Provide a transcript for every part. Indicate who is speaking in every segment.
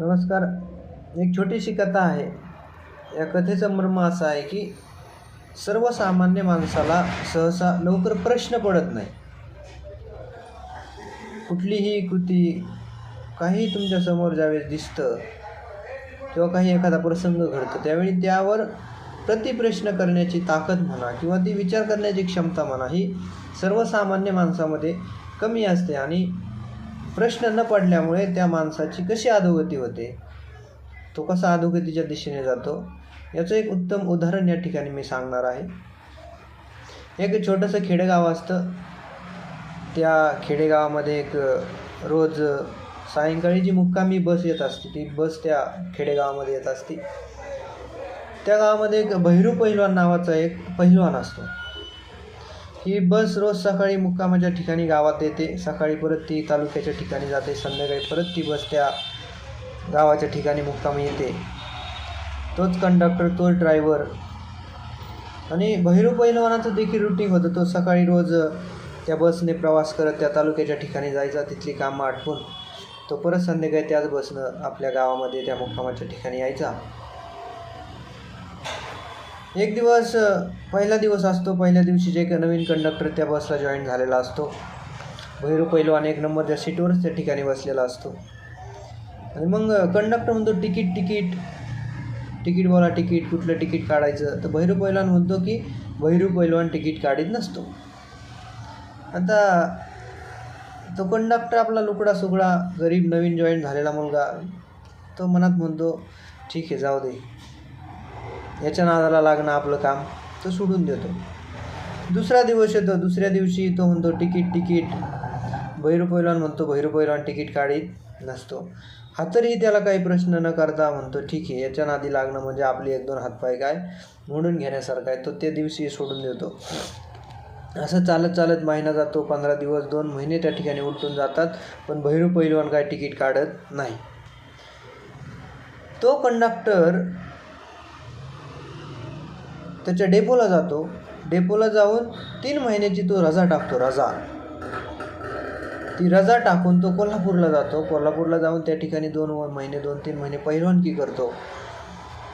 Speaker 1: नमस्कार. एक छोटीशी कथा आहे. या कथेचं मर्म असं आहे की सर्वसामान्य माणसाला सहसा लवकर प्रश्न पडत नाही. कुठलीही कृती, काही तुमच्यासमोर ज्यावेळेस दिसतं किंवा काही एखादा प्रसंग घडतो त्यावेळी त्यावर प्रतिप्रश्न करण्याची ताकद म्हणा किंवा ती विचार करण्याची क्षमता म्हणा ही सर्वसामान्य माणसामध्ये कमी असते आणि प्रश्न न पडल्यामुळे त्या माणसाची कशी अधोगती होते, तो कसा अधोगतीच्या दिशेने जातो याचं एक उत्तम उदाहरण या ठिकाणी मी सांगणार आहे. एक छोटंसं खेडेगाव असतं. त्या खेडेगावामध्ये एक रोज सायंकाळी जी मुक्कामी बस येत असते ती बस त्या खेडेगावामध्ये येत असते. त्या गावामध्ये एक भैरू पहिलवान नावाचा एक पहिलवान असतो. ही बस रोज सकाळी मुक्कामाच्या ठिकाणी गावात येते, सकाळी परत ती तालुक्याच्या ठिकाणी जाते, संध्याकाळी परत ती बस त्या गावाच्या ठिकाणी मुक्कामी येते. तोच कंडक्टर, तोच ड्रायव्हर आणि भैरू पहिलवानाचं देखील रुटीन होतं. तो सकाळी रोज त्या बसने प्रवास करत त्या तालुक्याच्या ठिकाणी जायचा, तिथली कामं आटपून तो परत संध्याकाळी त्याच बसनं आपल्या गावामध्ये त्या मुक्कामाच्या ठिकाणी यायचा. एक दिवस पहिला दिवस असतो. पहिल्या दिवशी जे नवीन कंडक्टर त्या बसला जॉईन झालेला असतो. भैरू पहिलवान एक नंबरच्या सीटवरच त्या ठिकाणी बसलेला असतो. आणि मग कंडक्टर म्हणतो तिकीट तिकीट तिकीट बोला, तिकीट कुठलं तिकीट काढायचं. तर भैरू पहिलवान म्हणतो की भैरू पहिलवान तिकीट काढीत नसतो. आता तो कंडक्टर आपला लुकडा सुगडा गरीब नवीन जॉईन झालेला मुलगा, तो मनात म्हणतो ठीक आहे जाऊ दे, याच्या नादाला लागणं आपलं काम, तो सोडून देतो. दुसरा दिवस येतो. दुसऱ्या दिवशी तो म्हणतो तिकीट तिकीट. भैरू पहिलवान म्हणतो भैरू पहिलवान तिकीट काढीत नसतो. हा तरीही त्याला काही प्रश्न न करता म्हणतो ठीक आहे, याच्या नादी लागणं म्हणजे आपली एक दोन हातपाय काय मोडून घेण्यासारखं आहे. तो त्या दिवशी सोडून देतो. असं चालत चालत महिना जातो, 15 दिवस, 2 महिने त्या ठिकाणी उलटून जातात, पण भैरू पहिलवान काय तिकीट काढत नाही. तो कंडक्टर त्याच्या डेपोला जातो. डेपोला जाऊन 3 महिन्याची तो रजा टाकतो. ती रजा टाकून तो कोल्हापूरला जातो. कोल्हापूरला जाऊन त्या ठिकाणी 2-3 महिने पहिलवानकी करतो.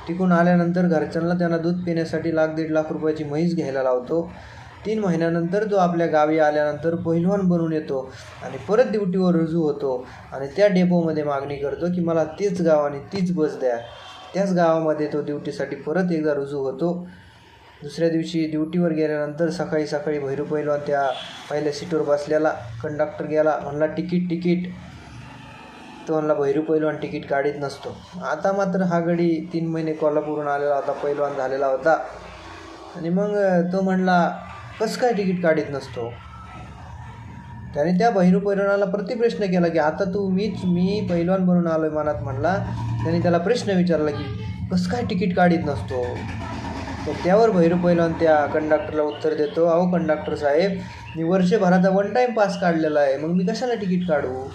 Speaker 1: तिकडून आल्यानंतर घरच्यांना त्यांना दूध पिण्यासाठी 1-1.5 लाख रुपयाची म्हैस घ्यायला लावतो. 3 महिन्यानंतर तो आपल्या गावी आल्यानंतर पहिलवान बनून येतो आणि परत ड्युटीवर रुजू होतो आणि त्या डेपोमध्ये मागणी करतो की मला तीच गाव आणि तीच बस द्या. त्याच गावामध्ये तो ड्युटीसाठी परत एकदा रुजू होतो. दुसऱ्या दिवशी ड्युटीवर गेल्यानंतर सकाळी सकाळी भैरू पहिलवान त्या पहिल्या सीटवर बसलेला. कंडक्टर गेला, म्हणला तिकीट तिकीट. तो म्हणला भैरू पहिलवान तिकीट काढीत नसतो. आता मात्र हा गडी 3 महिने कोल्हापूरहून आलेला होता, पहिलवान झालेला होता. आणि मग तो म्हणला कसं काय तिकीट काढीत नसतो. त्याने त्या भैरू पहिलवानाला प्रतिप्रश्न केला की आता मी पहिलवान बनून आलोय मनात म्हणला. त्याने त्याला प्रश्न विचारला की कसं काय तिकीट काढीत नसतो. तर त्यावर भैरू पहिलवान त्या कंडक्टरला उत्तर देतो, अहो कंडक्टर साहेब, मी वर्षभराचा 1 टाईम पास काढलेला आहे, मग मी कशाला तिकीट काढू.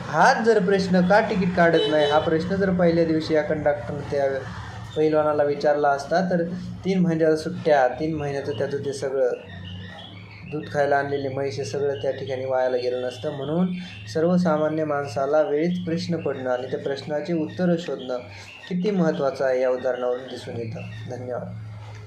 Speaker 1: हाच जर प्रश्न का तिकीट काढत नाही हा प्रश्न जर पहिल्या दिवशी या कंडक्टरनं त्या पहिलवानाला विचारला असता तर 3 महिन्याच्या सुट्ट्या, 3 महिन्याचं त्याचं ते सगळं दूध खायला आणलेले म्हैस हे सगळं त्या ठिकाणी वायाला गेलं नसतं. म्हणून सर्वसामान्य माणसाला वेळीच प्रश्न पडणं आणि त्या प्रश्नाचे उत्तरं शोधणं किती महत्त्वाचं आहे या उदाहरणावरून दिसून येतं. धन्यवाद.